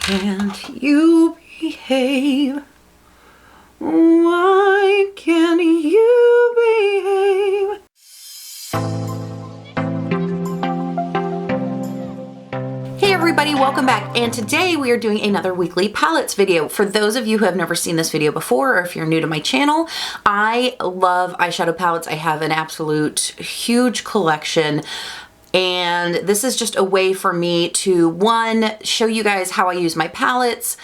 can't you behave? Why can't you behave? Hey everybody, welcome back, and today we are doing another weekly palettes video. For those of you who have never seen this video before, or if you're new to my channel, I love eyeshadow palettes. I have an absolute huge collection, and this is just a way for me to, one, show you guys how I use my palettes,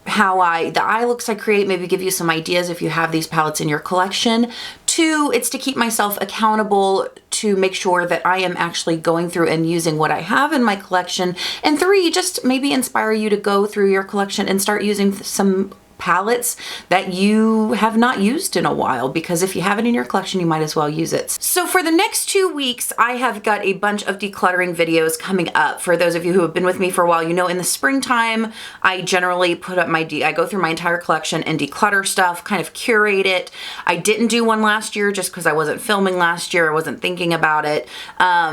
the eye looks I create, maybe give you some ideas if you have these palettes in your collection. Two, it's to keep myself accountable to make sure that I am actually going through and using what I have in my collection. And three, just maybe inspire you to go through your collection and start using some palettes that you have not used in a while, because if you have it in your collection, you might as well use it. So for the next 2 weeks, I have got a bunch of decluttering videos coming up. For those of you who have been with me for a while, you know in the springtime, I generally put up I go through my entire collection and declutter stuff, kind of curate it. I didn't do one last year just because I wasn't filming last year. I wasn't thinking about it.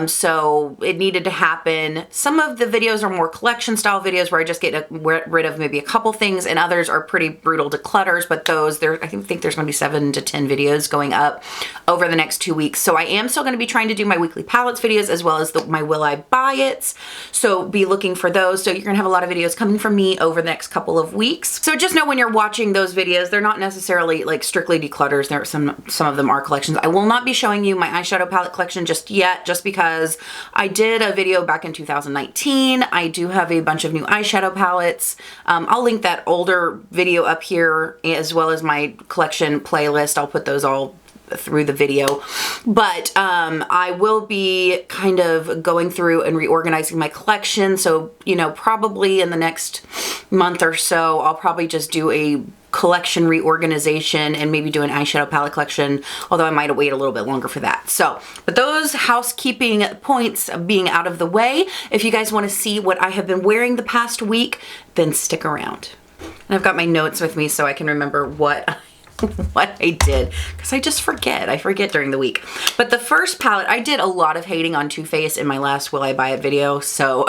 So it needed to happen. Some of the videos are more collection style videos where I just get rid of maybe a couple things, and others are pretty brutal declutters, but those, I think there's going to be 7 to 10 videos going up over the next 2 weeks. So I am still going to be trying to do my weekly palettes videos as well as my Will I Buy It's. So be looking for those. So you're going to have a lot of videos coming from me over the next couple of weeks. So just know when you're watching those videos, they're not necessarily like strictly declutters. There are some of them are collections. I will not be showing you my eyeshadow palette collection just yet, just because I did a video back in 2019. I do have a bunch of new eyeshadow palettes. I'll link that older video up here, as well as my collection playlist. I'll put those all through the video, but I will be kind of going through and reorganizing my collection. So, you know, probably in the next month or so, I'll probably just do a collection reorganization and maybe do an eyeshadow palette collection, although I might wait a little bit longer for that. So, but those housekeeping points being out of the way, if you guys want to see what I have been wearing the past week, then stick around. And I've got my notes with me so I can remember what I did, because I just forget. I forget during the week. But the first palette, I did a lot of hating on Too Faced in my last Will I Buy It video, so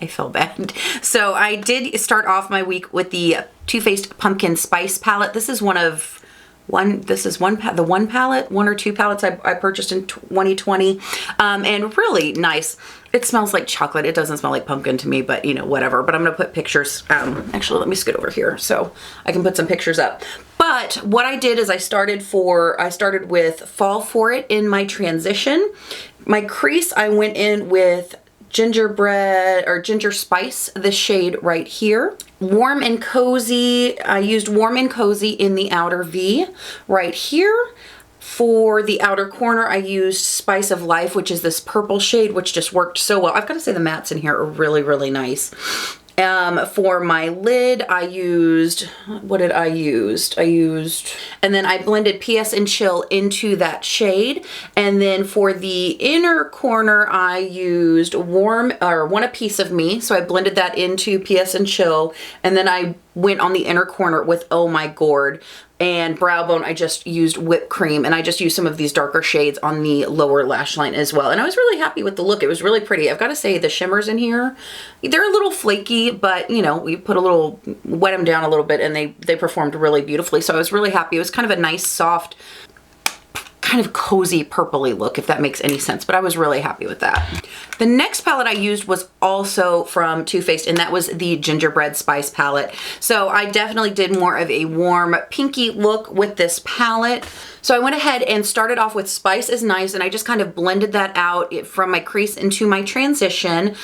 I feel bad. So I did start off my week with the Too Faced Pumpkin Spice palette. This is the one palette, 1 or 2 palettes I purchased in 2020, and really nice. It smells like chocolate. It doesn't smell like pumpkin to me, but you know, whatever. But I'm gonna put pictures, actually let me scoot over here so I can put some pictures up. But what I did is I started with Fall For It in my transition. My crease, I went in with Gingerbread or Ginger Spice, the shade right here. Warm and Cozy, I used Warm and Cozy in the outer V right here. For the outer corner, I used Spice of Life, which is this purple shade, which just worked so well. I've got to say the mattes in here are really, really nice. For my lid, I used, what did I use? And then I blended PS and Chill into that shade. And then for the inner corner, I used Want a Piece of Me. So I blended that into PS and Chill. And then I went on the inner corner with Oh My Gourd. And brow bone, I just used whipped cream, and I just used some of these darker shades on the lower lash line as well. And I was really happy with the look. It was really pretty. I've got to say the shimmers in here, they're a little flaky, but you know, we wet them down a little bit, and they performed really beautifully. So I was really happy. It was kind of a nice, soft, kind of cozy purpley look, if that makes any sense, but I was really happy with that. The next palette I used was also from Too Faced, and that was the Gingerbread Spice palette. So I definitely did more of a warm pinky look with this palette. So I went ahead and started off with Spice is Nice, and I just kind of blended that out from my crease into my transition.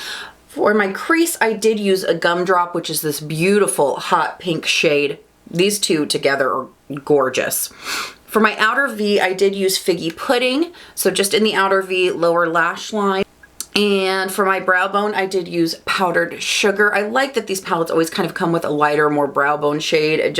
For my crease, I did use a Gumdrop, which is this beautiful hot pink shade. These two together are gorgeous. For my outer V, I did use Figgy Pudding, so just in the outer V, lower lash line. And for my brow bone, I did use Powdered Sugar. I like that these palettes always kind of come with a lighter, more brow bone shade.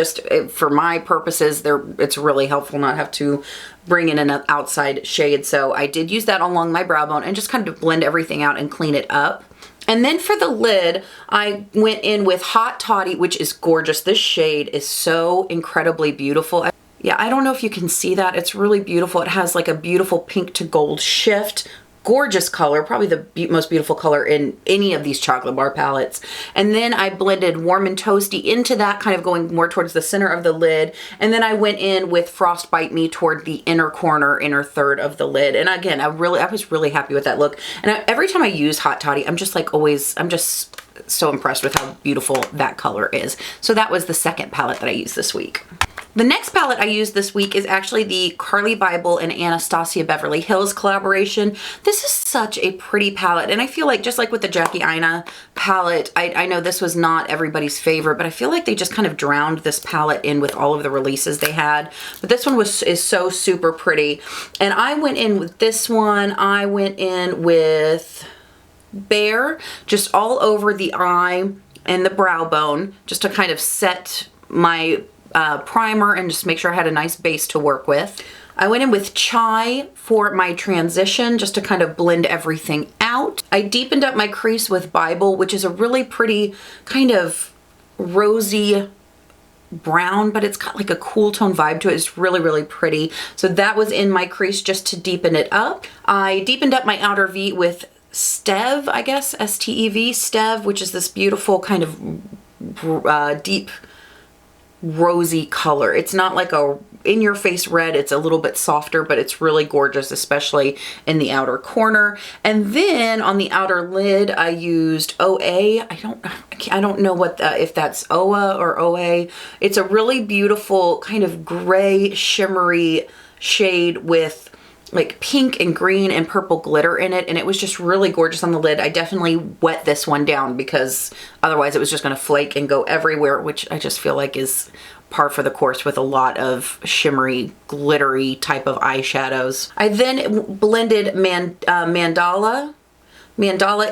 For my purposes, it's really helpful not have to bring in an outside shade. So I did use that along my brow bone and just kind of blend everything out and clean it up. And then for the lid, I went in with Hot Toddy, which is gorgeous. This shade is so incredibly beautiful. Yeah, I don't know if you can see that. It's really beautiful. It has like a beautiful pink to gold shift. gorgeous color, probably the most beautiful color in any of these chocolate bar palettes. And then I blended Warm and Toasty into that, kind of going more towards the center of the lid. And then I went in with Frostbite Me toward the inner corner, inner third of the lid. And again, I was really happy with that look. And every time I use Hot Toddy, I'm just like always, I'm just so impressed with how beautiful that color is. So that was the second palette that I used this week. The next palette I used this week is actually the Carly Bible and Anastasia Beverly Hills collaboration. This is such a pretty palette, and I feel like just like with the Jackie Aina palette, I know this was not everybody's favorite, but I feel like they just kind of drowned this palette in with all of the releases they had. But this one is so super pretty. And I went in with this one. I went in with Bear just all over the eye and the brow bone, just to kind of set my primer and just make sure I had a nice base to work with. I went in with Chai for my transition, just to kind of blend everything out. I deepened up my crease with Bible, which is a really pretty kind of rosy brown, but it's got like a cool tone vibe to it. It's really, really pretty. So that was in my crease just to deepen it up. I deepened up my outer V with Stev, I guess, S-T-E-V, Stev, which is this beautiful kind of deep rosy color. It's not like a in-your-face red. It's a little bit softer, but it's really gorgeous, especially in the outer corner. And then on the outer lid, I used OA. I don't know what if that's OA or OA. It's a really beautiful kind of gray shimmery shade with like pink and green and purple glitter in it, and it was just really gorgeous on the lid. I definitely wet this one down because otherwise it was just going to flake and go everywhere, which I just feel like is par for the course with a lot of shimmery, glittery type of eyeshadows. I then blended Mandala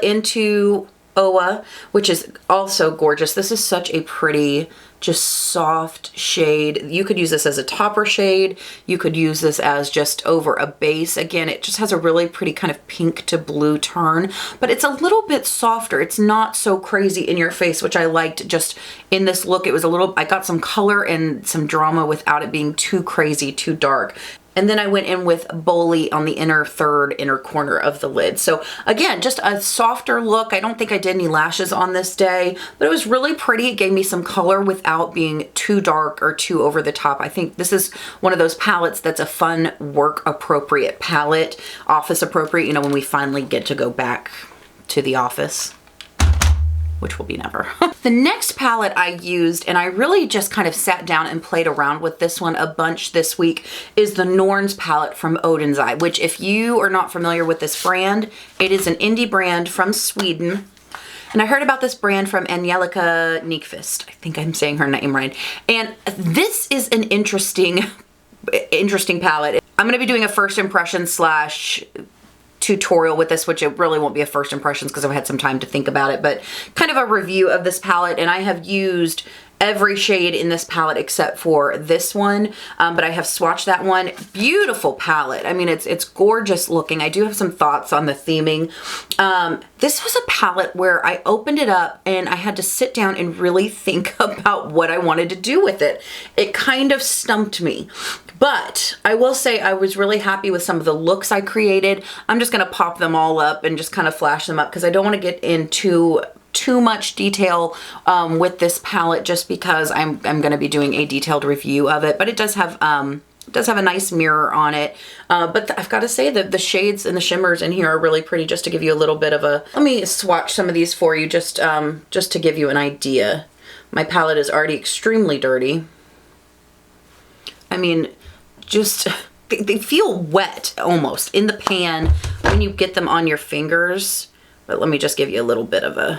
into OA, which is also gorgeous. This is such a pretty, just soft shade. You could use this as a topper shade. You could use this as just over a base. Again, it just has a really pretty kind of pink to blue turn, but it's a little bit softer. It's not so crazy in your face, which I liked just in this look. It was a little, I got some color and some drama without it being too crazy, too dark. And then I went in with Boli on the inner corner of the lid. So again, just a softer look. I don't think I did any lashes on this day, but it was really pretty. It gave me some color without being too dark or too over the top. I think this is one of those palettes that's a fun work appropriate palette, office appropriate, you know, when we finally get to go back to the office, which will be never. The next palette I used, and I really just kind of sat down and played around with this one a bunch this week, is the Norns palette from Odin's Eye, which if you are not familiar with this brand, it is an indie brand from Sweden. And I heard about this brand from Angelica Nyqvist. I think I'm saying her name right. And this is an interesting palette. I'm gonna be doing a first impression slash tutorial with this, which it really won't be a first impressions because I've had some time to think about it, but kind of a review of this palette. And I have used every shade in this palette except for this one, but I have swatched that one. Beautiful palette. I mean, it's gorgeous looking. I do have some thoughts on the theming. This was a palette where I opened it up and I had to sit down and really think about what I wanted to do with it. It kind of stumped me. But I will say I was really happy with some of the looks I created. I'm just gonna pop them all up and just kind of flash them up because I don't want to get into too much detail with this palette just because I'm gonna be doing a detailed review of it. But it does have a nice mirror on it. But I've got to say that the shades and the shimmers in here are really pretty, just to give you a little bit of a, let me swatch some of these for you just to give you an idea. My palette is already extremely dirty. I mean, just, they feel wet almost in the pan when you get them on your fingers. But let me just give you a little bit of a,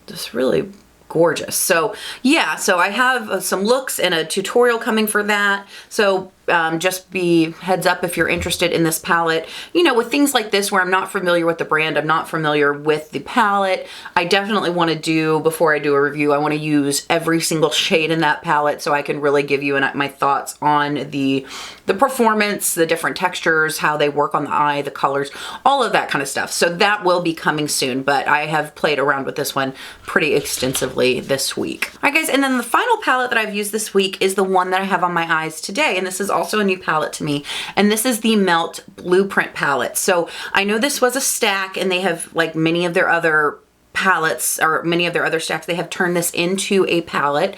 just really gorgeous. So yeah, so I have some looks and a tutorial coming for that. So just be heads up if you're interested in this palette. You know, with things like this where I'm not familiar with the brand, I'm not familiar with the palette, I definitely want to do, before I do a review, I want to use every single shade in that palette so I can really give you my thoughts on the performance, the different textures, how they work on the eye, the colors, all of that kind of stuff. So that will be coming soon, but I have played around with this one pretty extensively this week. All right, guys, and then the final palette that I've used this week is the one that I have on my eyes today, and this is also a new palette to me. And this is the Melt Blueprint palette. So I know this was a stack, and they have, like many of their other palettes or many of their other stacks, they have turned this into a palette.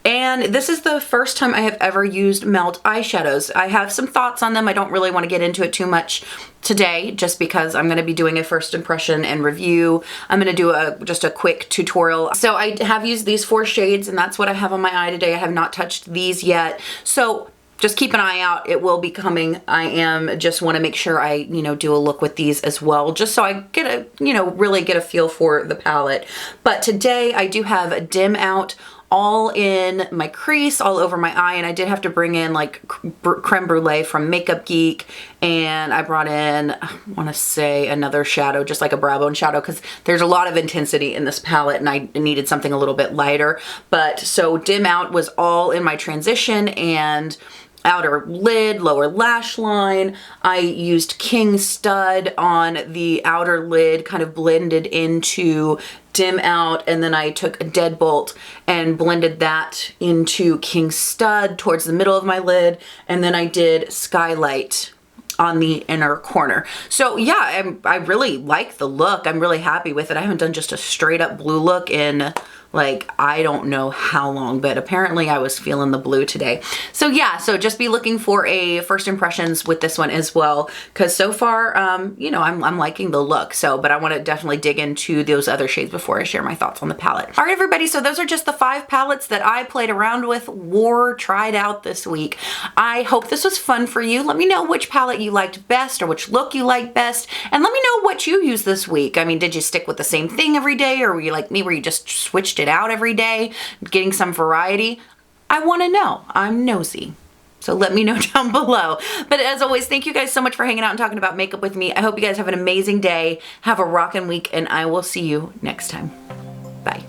And this is the first time I have ever used Melt eyeshadows. I have some thoughts on them. I don't really want to get into it too much today, just because I'm going to be doing a first impression and review. I'm going to do just a quick tutorial. So I have used these 4 shades, and that's what I have on my eye today. I have not touched these yet. So just keep an eye out. It will be coming. Just want to make sure I, do a look with these as well, just so I get a, really get a feel for the palette. But today I do have a dim out all in my crease, all over my eye, and I did have to bring in like creme brulee from Makeup Geek, and I brought in, I want to say, another shadow, just like a brow bone shadow, because there's a lot of intensity in this palette and I needed something a little bit lighter. But so dim out was all in my transition and outer lid, lower lash line. I used King Stud on the outer lid, kind of blended into dim out, and then I took a Deadbolt and blended that into King Stud towards the middle of my lid, and then I did Skylight on the inner corner. So yeah, I really like the look. I'm really happy with it. I haven't done just a straight up blue look in, like, I don't know how long, but apparently I was feeling the blue today. So yeah, so just be looking for a first impressions with this one as well, because so far, I'm liking the look. So, but I want to definitely dig into those other shades before I share my thoughts on the palette. All right, everybody, so those are just the 5 palettes that I played around with, wore, tried out this week. I hope this was fun for you. Let me know which palette you liked best or which look you liked best, and let me know what you used this week. I mean, did you stick with the same thing every day, or were you like me where you just switched it out every day, getting some variety? I want to know. I'm nosy. So let me know down below. But as always, thank you guys so much for hanging out and talking about makeup with me. I hope you guys have an amazing day. Have a rockin' week, and I will see you next time. Bye.